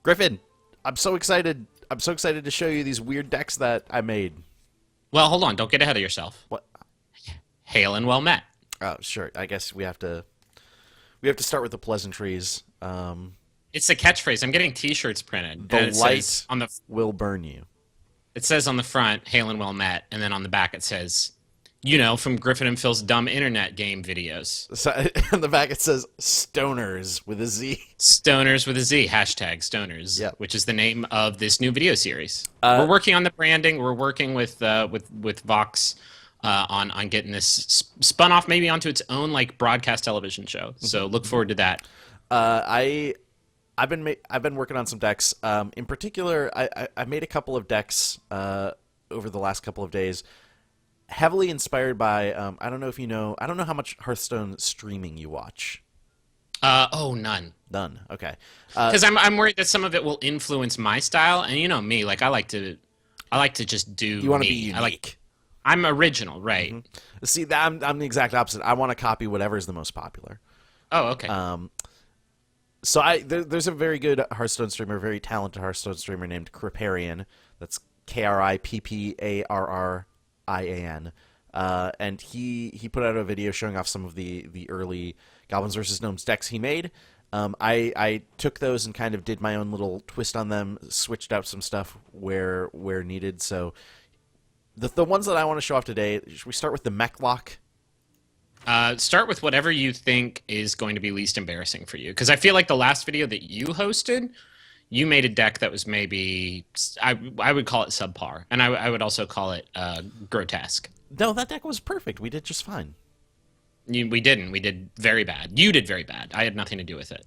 Griffin, I'm so excited. I'm so excited to show you these weird decks that I made. Well, hold on. Don't get ahead of yourself. What? Hail and well met. Oh, sure. I guess we have to start with the pleasantries. It's a catchphrase. I'm getting T-shirts printed. The And it light says on the will burn you. it says on the front, "Hail and well met," and then on the back it says, from Griffin and Phil's dumb internet game videos. So, on the back it says "stoners" with a Z. Stoners with a Z. Hashtag Stoners. Yep. Which is the name of this new video series. Uh, We're working on the branding. We're working with Vox on getting this spun off maybe onto its own like broadcast television show. So look forward to that. I've been working on some decks. In particular, I made a couple of decks over the last couple of days, heavily inspired by. I don't know if you know. I don't know how much Hearthstone streaming you watch. None. None. Okay. Because I'm worried that some of it will influence my style, and you know me, like I like to just do. You want to me. be unique. I'm original, right? Mm-hmm. See, I'm the exact opposite. I want to copy whatever is the most popular. Oh, okay. So there's a very good Hearthstone streamer, very talented Hearthstone streamer named Kripp. That's Kripparrian. And he put out a video showing off some of the early Goblins versus Gnomes decks he made. I took those and kind of did my own little twist on them, switched out some stuff where needed. So the ones that I want to show off today, should we start with the mech lock? Start with whatever you think is going to be least embarrassing for you. Because I feel like the last video that you hosted, you made a deck that was maybe, I would call it subpar. And I would also call it grotesque. No, that deck was perfect. We did just fine. We didn't. We did very bad. You did very bad. I had nothing to do with it.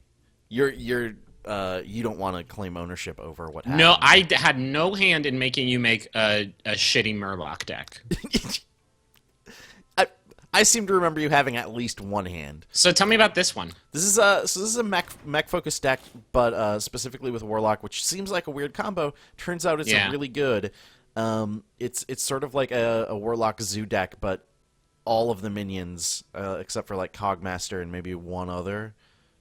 You don't want to claim ownership over what happened. No, I had no hand in making you make a shitty Murloc deck. I seem to remember you having at least one hand. So tell me about this one. This is a mech focused deck, but specifically with Warlock, which seems like a weird combo. Turns out it's really good. It's sort of like a Warlock Zoo deck, but all of the minions, except for like Cogmaster and maybe one other.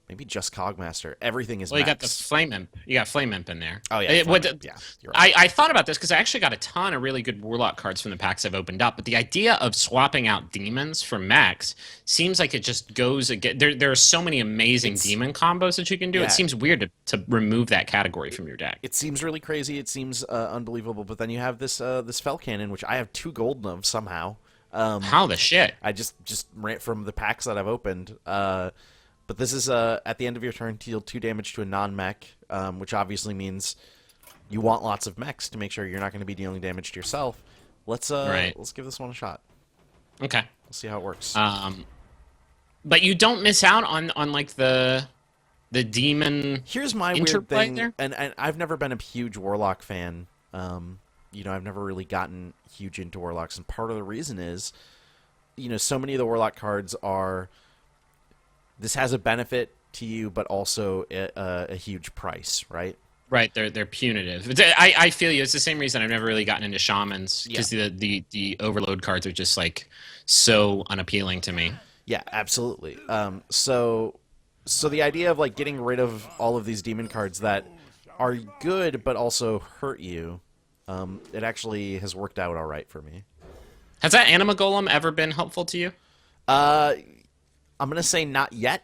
Maybe just Cogmaster. Everything is. Well, you got the mechs. Flame Imp. You got Flame Imp in there. Oh yeah, You're right. I I thought about this because I actually got a ton of really good Warlock cards from the packs I've opened up. But the idea of swapping out demons for mechs seems like it just goes again. There are so many amazing demon combos that you can do. Yeah. It seems weird to remove that category from your deck. It seems really crazy. It seems unbelievable. But then you have this Fell Cannon, which I have 2 golden of somehow. How the shit? I just ran from the packs that I've opened. But this is at the end of your turn, deal 2 damage to a non-mech, which obviously means you want lots of mechs to make sure you're not going to be dealing damage to yourself. Let's give this one a shot. Okay. We'll see how it works. But you don't miss out on like the demon. Here's my weird interplay thing, there? and I've never been a huge Warlock fan. I've never really gotten huge into Warlocks, and part of the reason is, so many of the Warlock cards are. This has a benefit to you, but also a huge price, right? Right, they're punitive. I feel you. It's the same reason I've never really gotten into shamans because the overload cards are just like so unappealing to me. Yeah, absolutely. So the idea of like getting rid of all of these demon cards that are good but also hurt you, it actually has worked out all right for me. Has that Anima Golem ever been helpful to you? I'm gonna say not yet.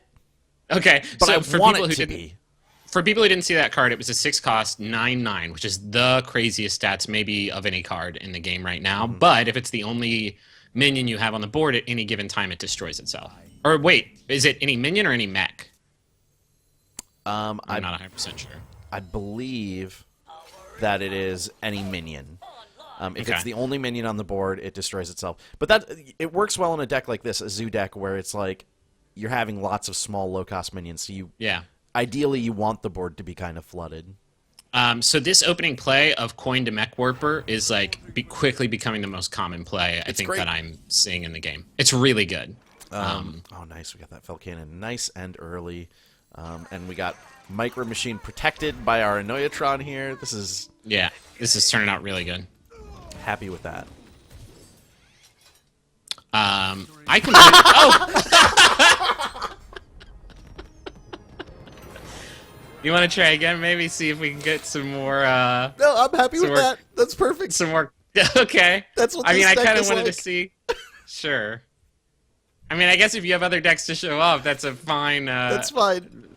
Okay, but so I want it to be. For people who didn't see that card, it was a 6-cost 9/9, which is the craziest stats maybe of any card in the game right now. But if it's the only minion you have on the board at any given time, it destroys itself. Or wait, is it any minion or any mech? I'm not 100% sure. I believe that it is any minion. If it's the only minion on the board, it destroys itself. But it works well in a deck like this, a zoo deck, where it's like you're having lots of small, low-cost minions. So ideally, you want the board to be kind of flooded. So this opening play of Coin to Mech Warper is like quickly becoming the most common play I think that I'm seeing in the game. It's really good. Oh, nice. We got that Fell Cannon nice and early. And we got Micro Machine protected by our Annoyatron here. This is turning out really good. Happy with that. I can. Oh. You want to try again? Maybe see if we can get some more. No, I'm happy with more, that. That's perfect. some more. Okay. That's what I mean, this I deck kind of is wanted like. to see. Sure. I mean, I guess if you have other decks to show off, that's a fine. That's fine.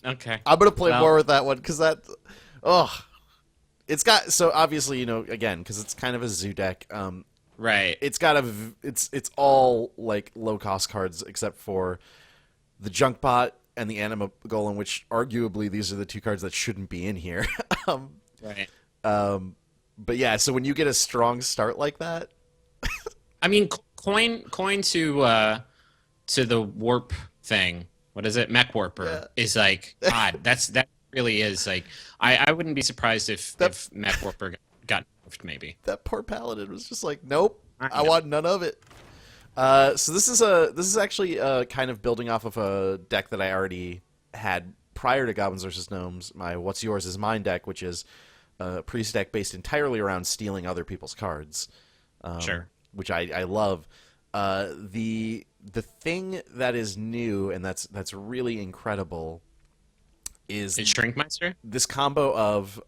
Okay. I'm gonna play Well, more with that one because that. Oh, it's got so obviously again because it's kind of a zoo deck. Right. It's got it's all like low cost cards except for the junk bot and the anima golem, which arguably these are the two cards that shouldn't be in here. um, Right. but yeah, so when you get a strong start like that, I mean, coin to the warp thing. What is it? Mech warper Yeah. is like God. That really is like. I wouldn't be surprised if Mech warper got nerfed maybe. that poor paladin was just like, nope, I know. want none of it. So this is actually kind of building off of a deck that I already had prior to Goblins versus Gnomes. My What's Yours is Mine deck, which is a priest deck based entirely around stealing other people's cards. Sure. Which I love. The thing that is new and that's really incredible is Is Shrinkmeister? this combo of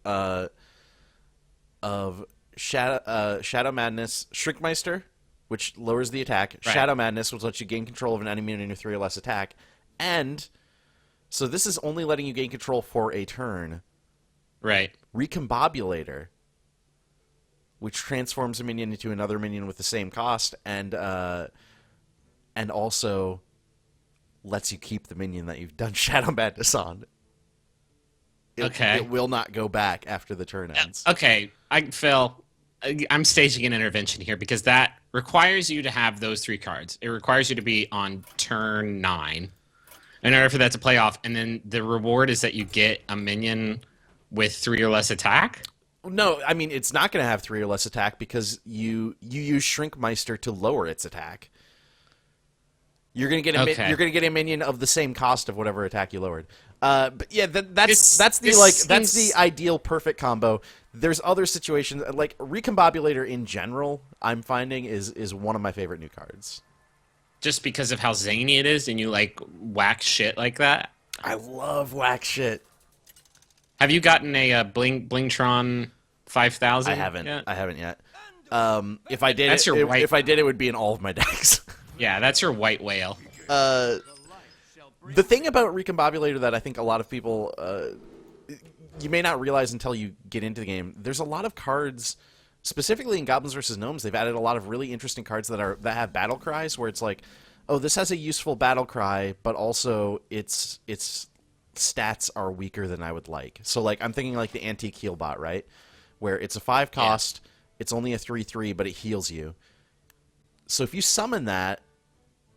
Shadow Madness, Shrinkmeister, which lowers the attack, Right. Shadow Madness, which lets you gain control of an enemy in your 3 or less attack, and so this is only letting you gain control for a turn. Right. Recombobulator, which transforms a minion into another minion with the same cost, and also lets you keep the minion that you've done Shadow Madness on. Okay. It will not go back after the turn ends. Okay, Phil, I'm staging an intervention here because that requires you to have those 3 cards. It requires you to be on turn 9 in order for that to play off, and then the reward is that you get a minion with 3 or less attack. No, I mean it's not going to have 3 or less attack because you use Shrinkmeister to lower its attack. You're gonna get you're gonna get a minion of the same cost of whatever attack you lowered. But yeah, that's the ideal perfect combo. There's other situations like Recombobulator in general. I'm finding is one of my favorite new cards. Just because of how zany it is, and you like whack shit like that. I love whack shit. Have you gotten a Blingtron 5000? I haven't. Yet? I haven't yet. If I did, That's your white- if I did, it would be in all of my decks. Yeah, that's your white whale. The thing about Recombobulator that I think a lot of people you may not realize until you get into the game, there's a lot of cards, specifically in Goblins versus Gnomes, they've added a lot of really interesting cards that have battle cries where it's like, oh, this has a useful battle cry, but also its stats are weaker than I would like. So like I'm thinking like the Antique Heal Bot, right? Where it's a 5 cost, it's only a 3/3, but it heals you. So if you summon that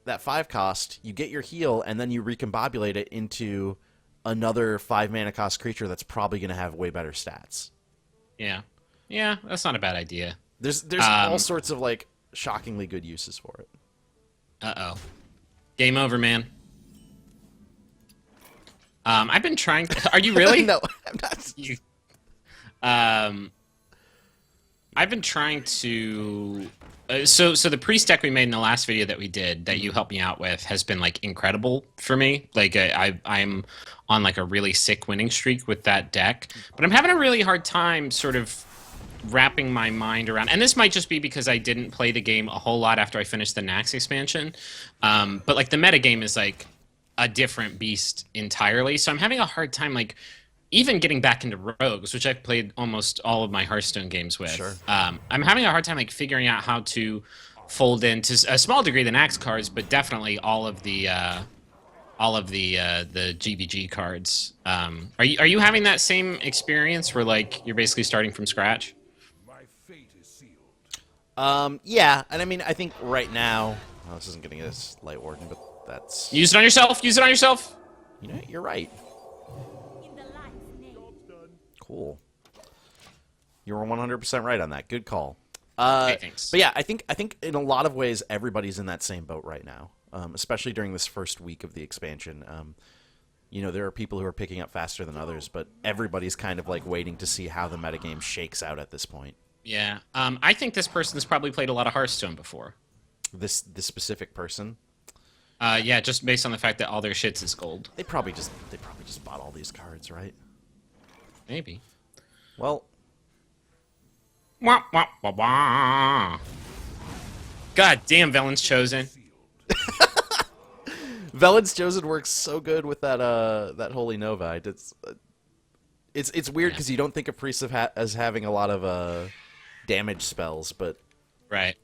5 cost, you get your heal, and then you recombobulate it into another 5 mana cost creature that's probably going to have way better stats. Yeah. Yeah, that's not a bad idea. There's all sorts of like shockingly good uses for it. Uh-oh. Game over, man. I've been trying to... Are you really? No, I'm not. You... I've been trying to... So the priest deck we made in the last video that we did that you helped me out with has been like incredible for me. Like I'm on like a really sick winning streak with that deck, but I'm having a really hard time sort of wrapping my mind around. And this might just be because I didn't play the game a whole lot after I finished the Nax expansion. But like the meta game is like a different beast entirely. So I'm having a hard time like even getting back into rogues, which I've played almost all of my Hearthstone games with. Sure. I'm having a hard time like figuring out how to fold into a small degree the Nax cards, but definitely all of the GVG cards. Are you having that same experience where like you're basically starting from scratch? Yeah, and I mean I think right now, well, this isn't getting us Light Warden, but that's Use it on yourself. Use it on yourself. You know, you're right. Cool. You were 100% right on that. Good call. Hey, thanks. But yeah, I think in a lot of ways everybody's in that same boat right now, especially during this first week of the expansion. You know, there are people who are picking up faster than others, but everybody's kind of like waiting to see how the metagame shakes out at this point. Yeah. I think this person's probably played a lot of Hearthstone before. This specific person. Yeah, just based on the fact that all their shits is gold. They probably just bought all these cards, right? Maybe. Well, Wah, wah, wah, wah. God damn, Velen's Chosen. Velen's Chosen works so good with that Holy Nova. It's weird because you don't think of Priest as having a lot of damage spells, but Right.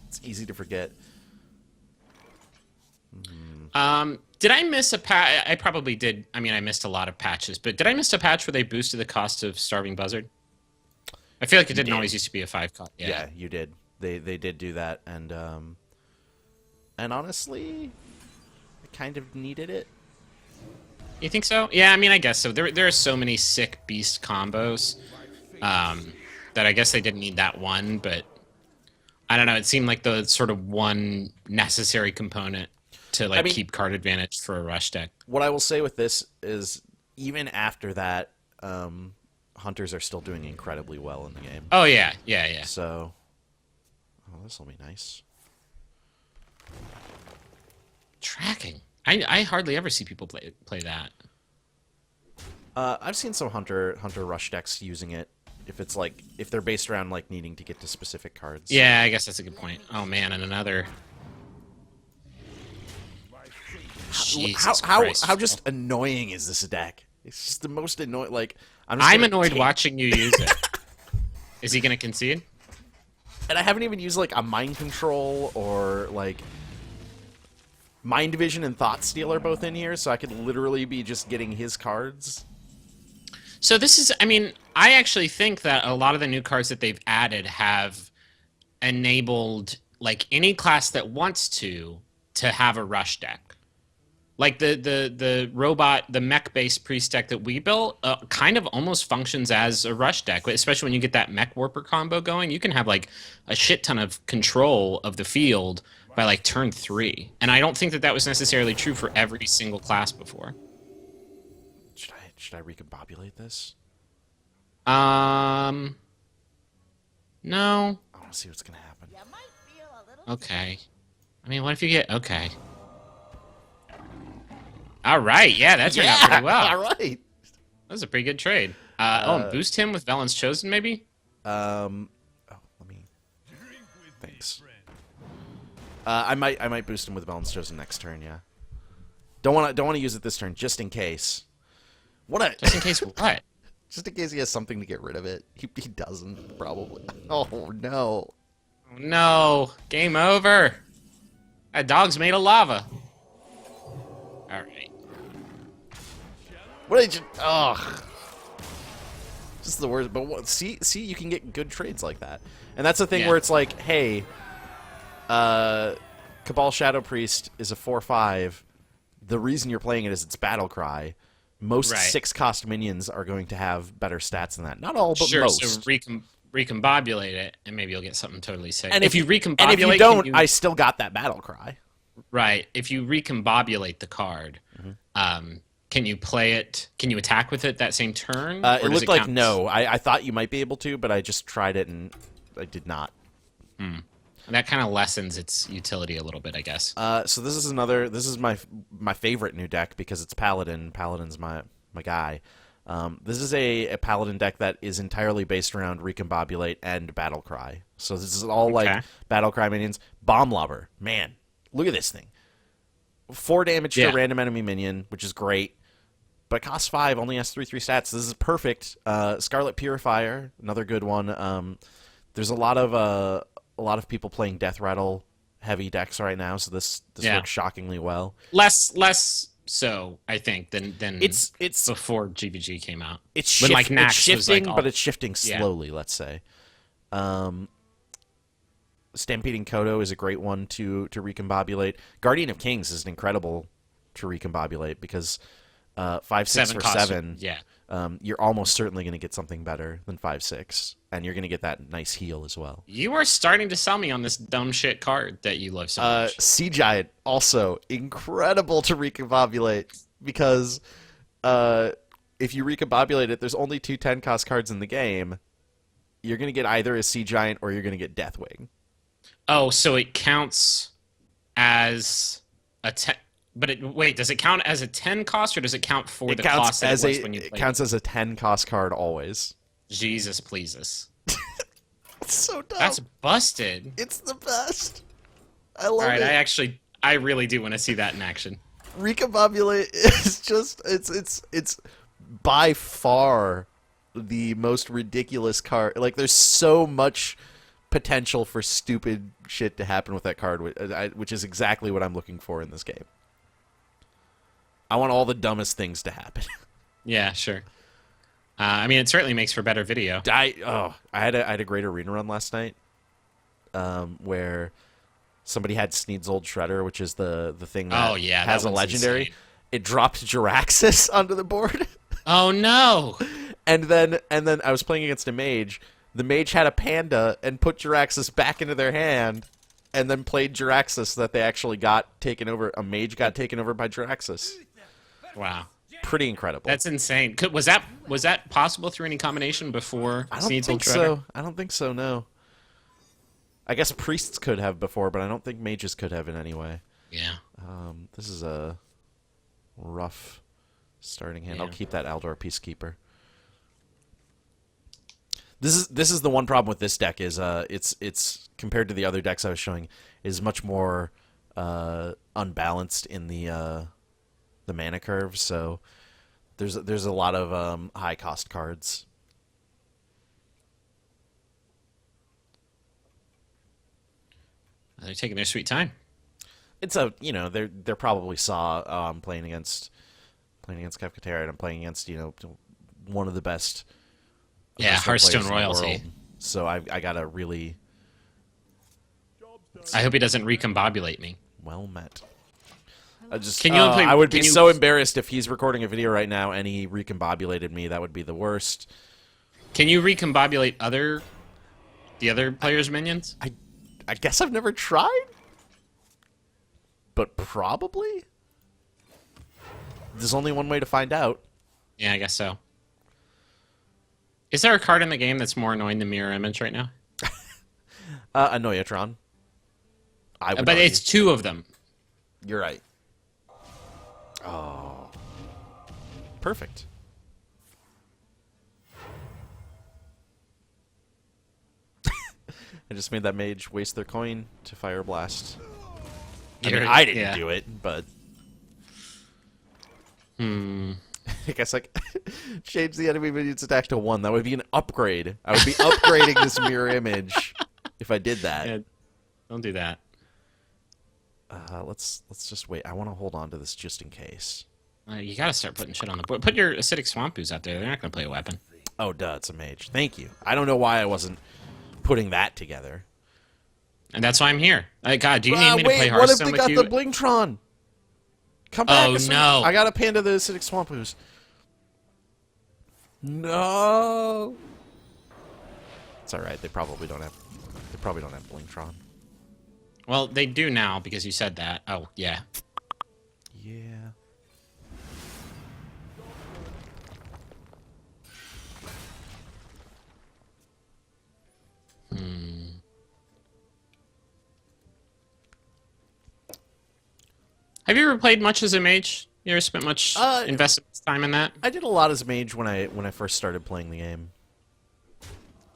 it's easy to forget. Did I miss a patch? I probably did. I mean, I missed a lot of patches, but did I miss a patch where they boosted the cost of Starving Buzzard? I feel like it didn't always used to be a 5 cost. Yeah, you did. They did do that, and honestly, I kind of needed it. You think so? Yeah, I mean, I guess so. There are so many sick beast combos that I guess they didn't need that one, but I don't know. It seemed like the sort of one necessary component to like keep card advantage for a rush deck. What I will say with this is, even after that, hunters are still doing incredibly well in the game. Oh yeah, yeah. So, this will be nice. Tracking. I hardly ever see people play that. I've seen some hunter rush decks using it if they're based around like needing to get to specific cards. Yeah, I guess that's a good point. Oh man, and another. How just annoying is this deck? It's just the most annoying. Like I'm annoyed watching you use it. Is he gonna concede? And I haven't even used like a mind control or like mind vision and thought stealer both in here, so I could literally be just getting his cards. So this is, I mean, I actually think that a lot of the new cards that they've added have enabled like any class that wants to have a rush deck. Like the robot, the mech-based priest deck that we built kind of almost functions as a rush deck, especially when you get that mech warper combo going. You can have like a shit ton of control of the field by like turn 3. And I don't think that was necessarily true for every single class before. Should I recombobulate this? No. I want to see what's gonna happen. Okay. I mean, what if you get okay? All right, yeah, that turned out pretty well. All right, that was a pretty good trade. And boost him with Velen's Chosen, maybe. Let me. Thanks. I might boost him with Velen's Chosen next turn. Yeah. Don't want to use it this turn, just in case. Just in case what? Just in case he has something to get rid of it. He doesn't, probably. Oh, no. Oh, no. Game over. That dog's made of lava. All right. What did you... Ugh. Just the worst. But see, you can get good trades like that. And that's the thing where it's like, hey, Cabal Shadow Priest is a 4/5. The reason you're playing it is it's Battle Cry. Most 6-cost minions are going to have better stats than that. Not all, but most. So recombobulate it, and maybe you'll get something totally sick. And if you recombobulate, and if you don't, I still got that Battle Cry. Right. If you recombobulate the card, can you play it? Can you attack with it that same turn? It looked like no. I thought you might be able to, but I just tried it and I did not. That kind of lessens its utility a little bit, I guess. So this is my favorite new deck because it's Paladin. Paladin's my guy. This is a Paladin deck that is entirely based around Recombobulate and Battle Cry. So this is all like Battle Cry minions. Bomb Lobber. Man, look at this thing. 4 damage to a random enemy minion, which is great. But it costs 5, only has 3/3 stats. This is perfect. Scarlet Purifier, another good one. There's a lot of people playing Death Rattle heavy decks right now, so this works shockingly well. Less so, I think, than it's before GVG came out. It's shifting, but it's shifting slowly. Let's say. Stampeding Kodo is a great one to recombobulate. Guardian of Kings is incredible to recombobulate because 5/6 for 7. You're almost certainly going to get something better than 5/6, and you're going to get that nice heal as well. You are starting to sell me on this dumb shit card that you love so much. Sea Giant, also incredible to recombobulate because if you recombobulate it, there's only 2 10-cost cards in the game. You're going to get either a Sea Giant or you're going to get Deathwing. Oh, so it counts as But wait, does it count as a 10 cost or does it count for It the counts cost that as it was when you it played? counts as a 10 cost card always. Jesus pleases. It's so dumb. That's busted. It's the best. I love All right, it. I really do want to see that in action. Recombobulate is just it's by far the most ridiculous card. Like, there's so much potential for stupid shit to happen with that card, which is exactly what I'm looking for in this game. I want all the dumbest things to happen. Yeah, sure. I mean, it certainly makes for better video. I had a great arena run last night, where somebody had Sneed's Old Shredder, which is the thing that has a legendary. Insane. It dropped Jiraxis onto the board. Oh no! And then I was playing against a mage. The mage had a panda and put Jiraxis back into their hand, and then played Jiraxis so that they actually got taken over. A mage got taken over by Jiraxis. Wow, Pretty incredible. that's insane. Was that possible through any combination before I don't Sneed's think Old Shredder? so. I don't think so. No. I guess priests could have before, but I don't think mages could have in any way. Yeah. This is a rough starting hand. Yeah. I'll keep that Aldor Peacekeeper. This is the one problem with this deck is it's compared to the other decks I was showing is much more unbalanced in the mana curve. So there's a lot of high cost cards. They're taking their sweet time. It's a they're probably saw I'm playing against Kefkater, and I'm playing against one of the best. Yeah, Hearthstone royalty. So I gotta really I hope he doesn't recombobulate me. well met. I just Can you play- I would be can you- so embarrassed if he's recording a video right now and he recombobulated me. That would be the worst. Can you recombobulate the other players' minions? I guess I've never tried, but probably. There's only one way to find out. Yeah, I guess so. Is there a card in the game that's more annoying than Mirror Image right now? Annoyatron. I would But argue. it's two of them. You're right. Oh. Perfect. I just made that mage waste their coin to fire blast. I mean, I didn't do it, but I guess change the enemy minion's attack to 1. That would be an upgrade. I would be upgrading this mirror image if I did that. Yeah, don't do that. Let's just wait. I want to hold on to this just in case. You gotta start putting shit on the board. Put your acidic swamp ooze out there. They're not gonna play a weapon. Oh, duh, it's a mage. Thank you. I don't know why I wasn't putting that together. And that's why I'm here. God, do you need me to wait, play what if Hearthstone they with got you? the Blingtron? Come back. Oh, as soon- no. I got a panda the acidic swamp ooze. No. It's all right. They probably don't have Blingtron. Well, they do now because you said that. Oh, yeah. Yeah. Have you ever played much as a mage? You ever spent much invested time in that? I did a lot as mage when I first started playing the game.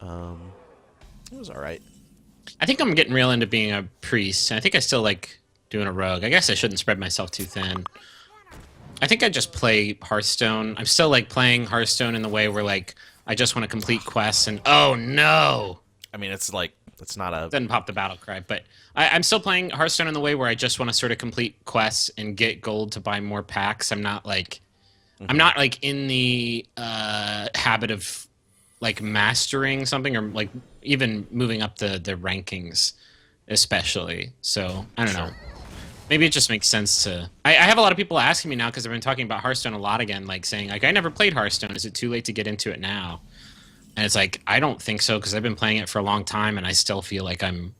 It was all right. I think I'm getting real into being a priest, and I think I still like doing a rogue. I guess I shouldn't spread myself too thin. I think I just play Hearthstone. I'm still like playing Hearthstone in the way where like I just want to complete quests and oh no, I mean, it's not a. doesn't pop the battle cry, but I'm still playing Hearthstone in the way where I just want to sort of complete quests and get gold to buy more packs. I'm not like in the habit of like mastering something or like even moving up the rankings, especially. So I don't know. Maybe it just makes sense to. I have a lot of people asking me now because I've been talking about Hearthstone a lot again, like saying like I never played Hearthstone. Is it too late to get into it now? And it's like I don't think so because I've been playing it for a long time and I still feel like I'm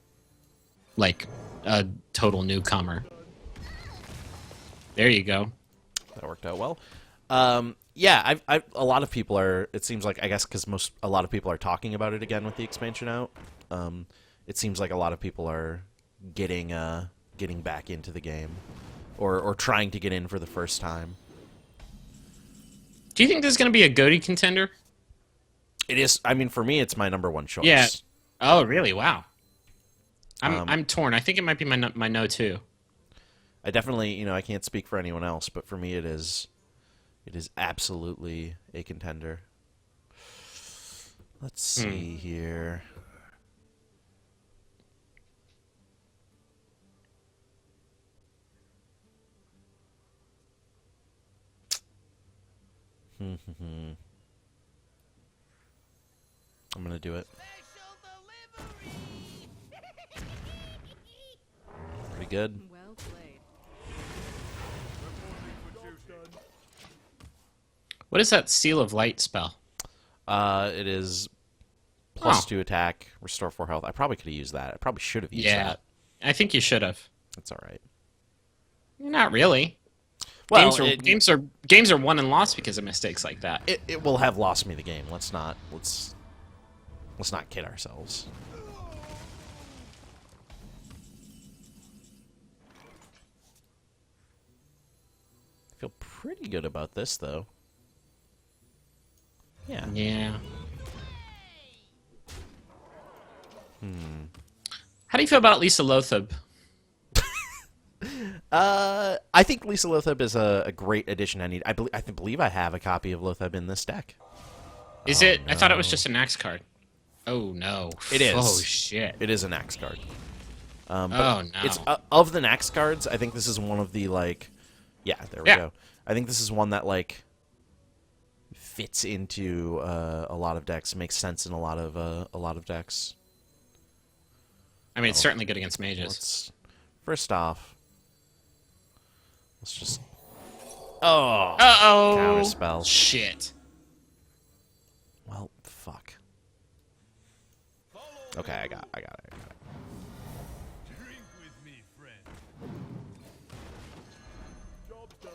like a total newcomer. There you go. That worked out well. Yeah, a lot of people are. It seems like I guess because a lot of people are talking about it again with the expansion out. It seems like a lot of people are getting back into the game. or trying to get in for the first time. Do you think this is going to be a GOTY contender? It is. I mean, for me, it's my number one choice. Yeah. Oh, really? Wow. Um, I'm torn. I think it might be my no too. I definitely, I can't speak for anyone else, but for me, it is absolutely a contender. Let's see here. I'm gonna do it. Pretty good. Well played. What is that Seal of Light spell? It is +2 attack, restore 4 health. I probably could have used that. I probably should have used that. I think you should have. That's all right. Not really. Well, games are won and lost because of mistakes like that. It will have lost me the game. Let's not kid ourselves. I feel pretty good about this, though. Yeah. Yeah. How do you feel about Lisa Lothab? I think Lisa Lothab is a great addition. I believe I have a copy of Lothab in this deck. Is it? I thought it was just an Axe card. Oh no! It is. Oh shit! It is an Axe card. Oh no! It's of the Axe cards. I think this is one of the Yeah, there we go. I think this is one that fits into a lot of decks. Makes sense in a lot of decks. I mean, it's certainly good against mages. First off, let's just. Oh. Uh-oh. Counterspell. Shit. Well, fuck. Okay, I got it. Drink with me, friend. Job's done.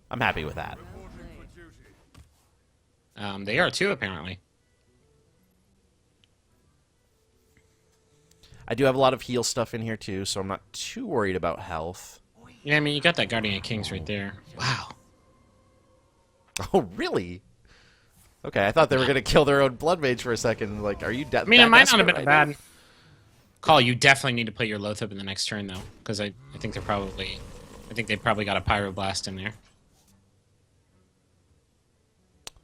I'm happy with that. Reporting for duty. They are too, apparently. I do have a lot of heal stuff in here too, so I'm not too worried about health. Yeah, I mean, you got that Guardian of Kings right there. Wow. Oh, really? Okay, I thought they were gonna kill their own blood mage for a second. Like, are you dead? I mean, it might not have been a bad call. You definitely need to play your Lothab in the next turn, though, because I think they probably got a Pyroblast in there.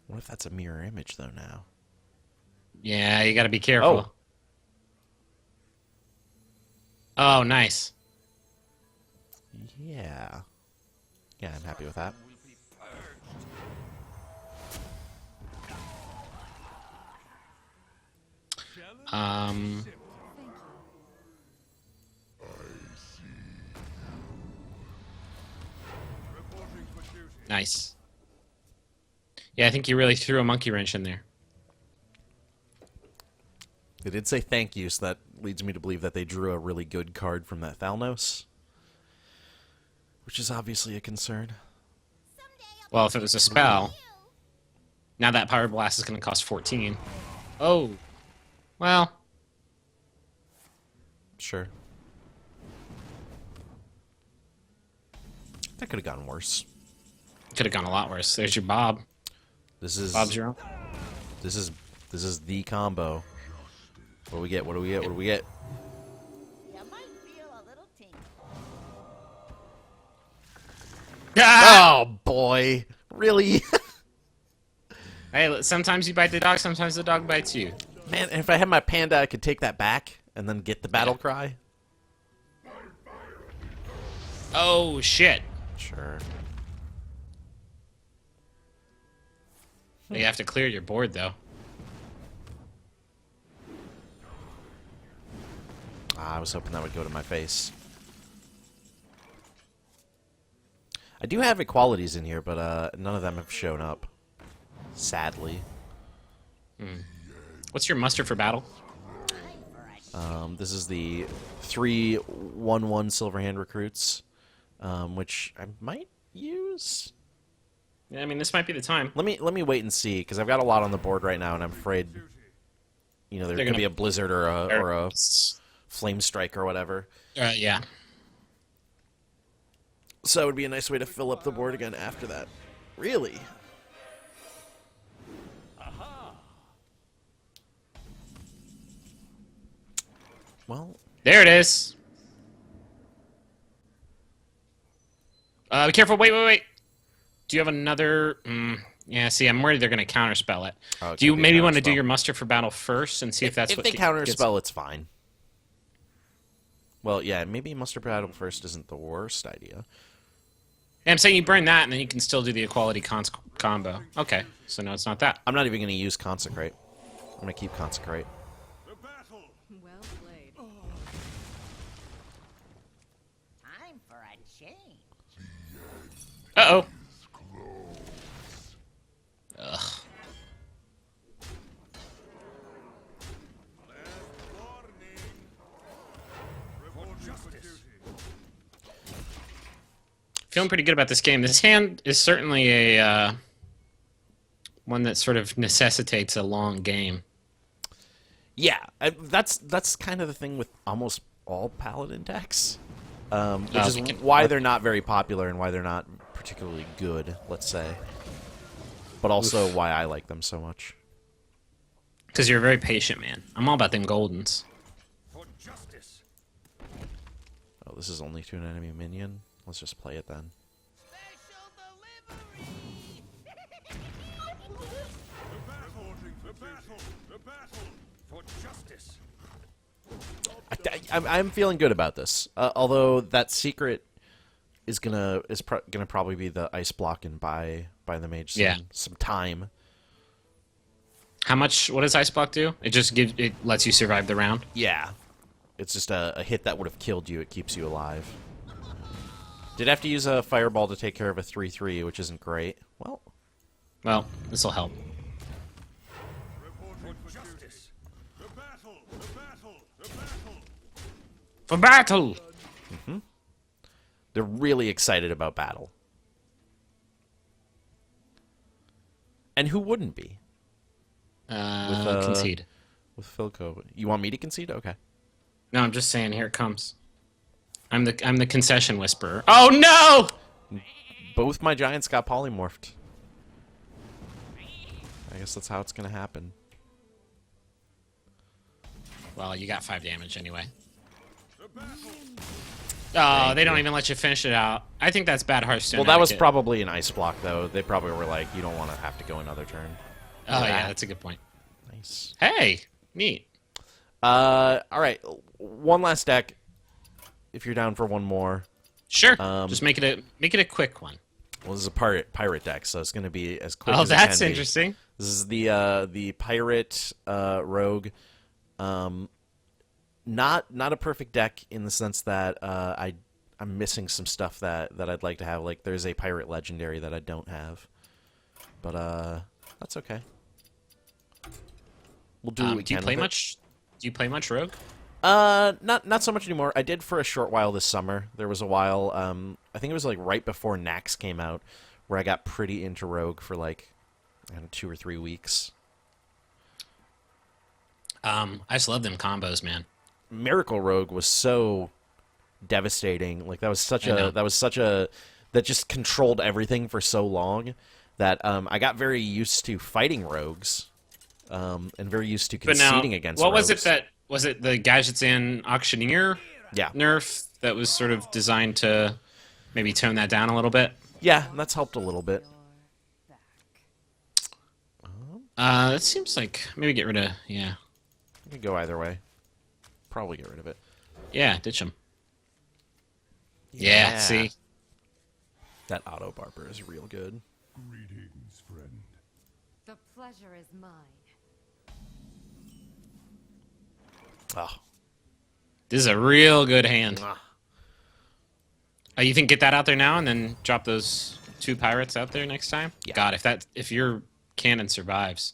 What if that's a mirror image though? Now. Yeah, you got to be careful. Oh, nice. Yeah. Yeah, I'm happy with that. Nice. Yeah, I think you really threw a monkey wrench in there. They did say thank you, so that leads me to believe that they drew a really good card from that Thalnos, which is obviously a concern. Well, if it was a spell, now that Pyroblast is going to cost 14. Oh. Well. Sure. That could have gone worse. Could have gone a lot worse. There's your Bob. This is Bob's your own. This is the combo. What do we get? What do we get? What do we get? You might feel a little tingle. Ah! Oh boy, really? Hey, sometimes you bite the dog, sometimes the dog bites you. Man, if I had my panda, I could take that back and then get the battle cry. Oh, shit. Sure. You have to clear your board, though. I was hoping that would go to my face. I do have equalities in here, but none of them have shown up. Sadly. What's your muster for battle? This is the 3/1/1 Silverhand recruits, which I might use. Yeah, I mean, this might be the time. Let me wait and see, because I've got a lot on the board right now, and I'm afraid, there could be a blizzard or a flame strike or whatever. Yeah. So it would be a nice way to fill up the board again after that. Really? Well, There it is. Be careful. Wait. Do you have another... yeah, see, I'm worried they're going to counterspell it. Oh, it Do you could be a maybe want to do counterspell. your muster for battle first and see if that's if what they gets- counterspell, it's fine. Well, yeah, maybe muster battle first isn't the worst idea. Yeah, I'm saying you burn that, and then you can still do the equality combo. Okay, so no, it's not that. I'm not even going to use consecrate. I'm going to keep consecrate. The battle. Well played. Time for a change. Uh-oh. Ugh. Feeling pretty good about this game. This hand is certainly a one that sort of necessitates a long game. Yeah, that's kind of the thing with almost all paladin decks, which is why they're not very popular and why they're not particularly good, let's say. But also why I like them so much. Because you're a very patient man. I'm all about them Goldens. For justice. Oh, this is only to an enemy minion? Let's just play it then. The battle. For justice. I'm feeling good about this. Although that secret is gonna probably be the ice block and buy the mage some time. How much? What does Ice Block do? It lets you survive the round. Yeah, it's just a hit that would have killed you. It keeps you alive. Did have to use a fireball to take care of a 3/3, which isn't great. Well, this will help. For justice. The battle. For battle. They're really excited about battle. And who wouldn't be? Concede. With Philco. You want me to concede? Okay. No, I'm just saying. Here it comes. I'm the concession whisperer. Oh no! Both my giants got polymorphed. I guess that's how it's going to happen. Well, you got 5 damage anyway. Oh, they don't even let you finish it out. I think that's bad Hearthstone. Well, that was etiquette. probably an ice block, though. They probably were like, you don't want to have to go another turn. Oh yeah, that's a good point. Nice. Hey, neat. All right. One last deck. If you're down for one more. Sure. Just make it a quick one. Well, this is a pirate deck, so it's going to be as quick Oh, as it that's can be. interesting. This is the pirate rogue. Not a perfect deck in the sense that I'm missing some stuff that I'd like to have. Like there's a pirate legendary that I don't have, but that's okay. We'll do what we Do you can play with it. much? Do you play much Rogue? Not so much anymore. I did for a short while this summer. There was a while, I think it was like right before Nax came out, where I got pretty into Rogue for like, I don't know, 2 or 3 weeks. I just love them combos, man. Miracle Rogue was so devastating. Like that was that just controlled everything for so long that I got very used to fighting rogues, and very used to conceding against. What rogues. was it the gadgets in Auctioneer Yeah, nerf that was sort of designed to maybe tone that down a little bit? yeah, that's helped a little bit. It seems like maybe get rid of I could go either way. Probably get rid of it. yeah, ditch them. Yeah, see. That auto barber is real good. Greetings, friend. The pleasure is mine. Oh. This is a real good hand. Ah. You think get that out there now and then drop those 2 pirates out there next time? Yeah. God, if your cannon survives.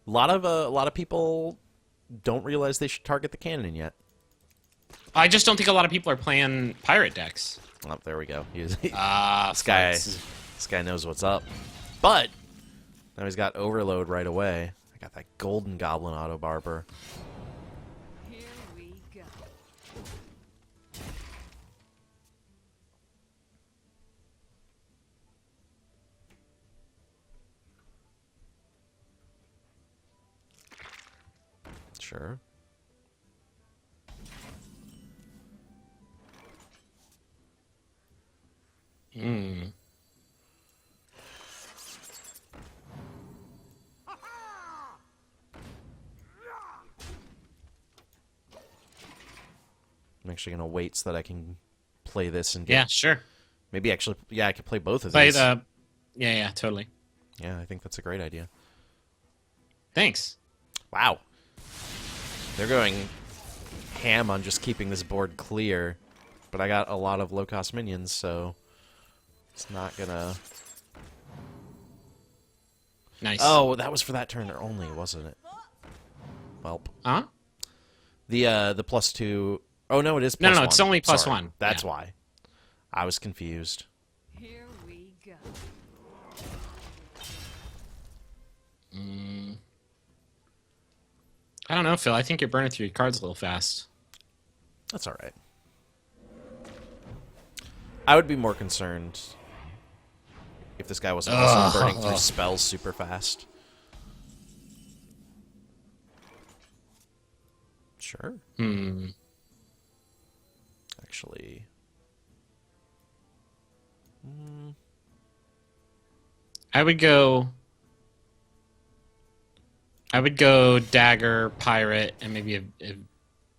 A lot of people don't realize they should target the cannon yet. I just don't think a lot of people are playing pirate decks. Oh, there we go. This This guy knows what's up. But now he's got overload right away. I got that golden goblin auto barber. Here we go. Sure. Hmm. I'm actually gonna wait so that I can play this and get. Yeah, sure. Maybe actually, yeah, I could play both of Play these. the. Yeah, totally. Yeah, I think that's a great idea. Thanks. Wow. They're going ham on just keeping this board clear, but I got a lot of low-cost minions, so it's not gonna... Nice. Oh, that was for that turn only, wasn't it? Welp. Huh? The +2... Oh, no, it is No, +1. it's only +1. Sorry. That's Yeah. why. I was confused. Here we go. I don't know, Phil. I think you're burning through your cards a little fast. That's all right. I would be more concerned if this guy wasn't also burning through spells super fast. Sure. Actually... I would go dagger, pirate, and maybe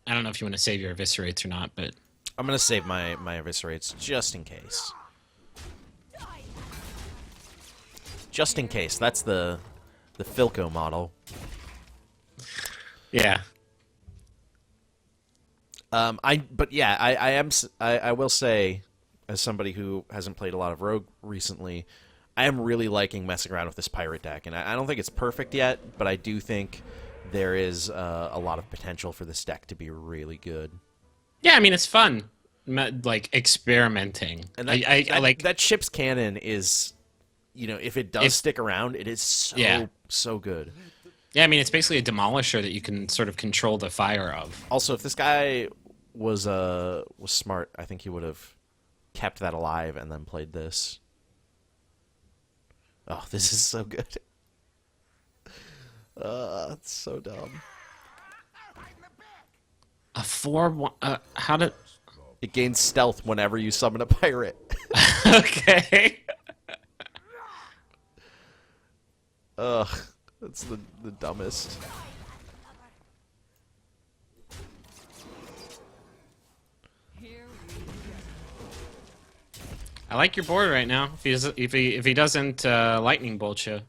I don't know if you want to save your eviscerates or not, but I'm going to save my eviscerates just in case. Just in case. That's the Filco model. yeah. I will say, as somebody who hasn't played a lot of Rogue recently, I am really liking messing around with this pirate deck, and I don't think it's perfect yet, but I do think there is a lot of potential for this deck to be really good. Yeah, I mean it's fun, like experimenting. And I like that ship's cannon is, if it does stick around, it is so good. Yeah, I mean it's basically a demolisher that you can sort of control the fire of. Also, if this guy was smart, I think he would have kept that alive and then played this. Oh, this is so good. It's so dumb. A 4-1. How did? It gains stealth whenever you summon a pirate. Okay. Ugh, that's the dumbest. Here we go. I like your board right now. If he doesn't lightning bolt you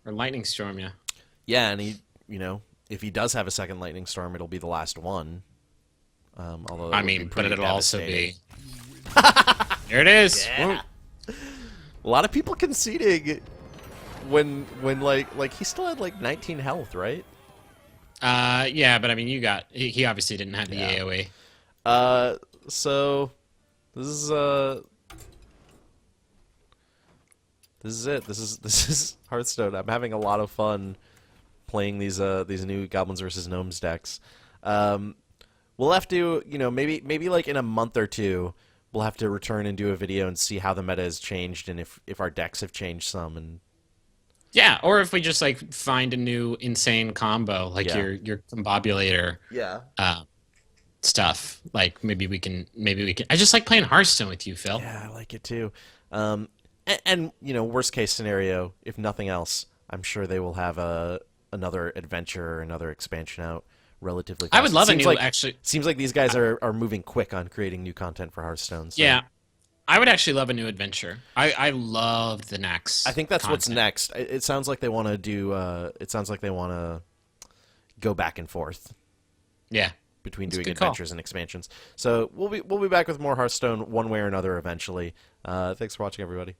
or lightning storm you. Yeah, and if he does have a second lightning storm, it'll be the last one. Although that I would be mean, but pretty it'll also be. devastating. There it is. Yeah. A lot of people conceding when like he still had like 19 health, right? Yeah, but I mean, he obviously didn't have the AOE. So this is it. This is Hearthstone. I'm having a lot of fun playing these new Goblins versus Gnomes decks. We'll have to, maybe like in a month or two, we'll have to return and do a video and see how the meta has changed and if our decks have changed some. And Yeah, or if we just like find a new insane combo, like Yeah. your combobulator stuff. Like maybe we can. I just like playing Hearthstone with you, Phil. yeah, I like it too. And worst case scenario, if nothing else, I'm sure they will have another adventure or another expansion out relatively fast. I would love a new Seems like these guys are moving quick on creating new content for Hearthstone. So. Yeah, I would actually love a new adventure. I loved the next. I think that's what's content. next. It sounds like they want to do. It sounds like they want to go back and forth Yeah. between That's a doing good call. adventures and expansions. So we'll be back with more Hearthstone one way or another eventually. Thanks for watching, everybody.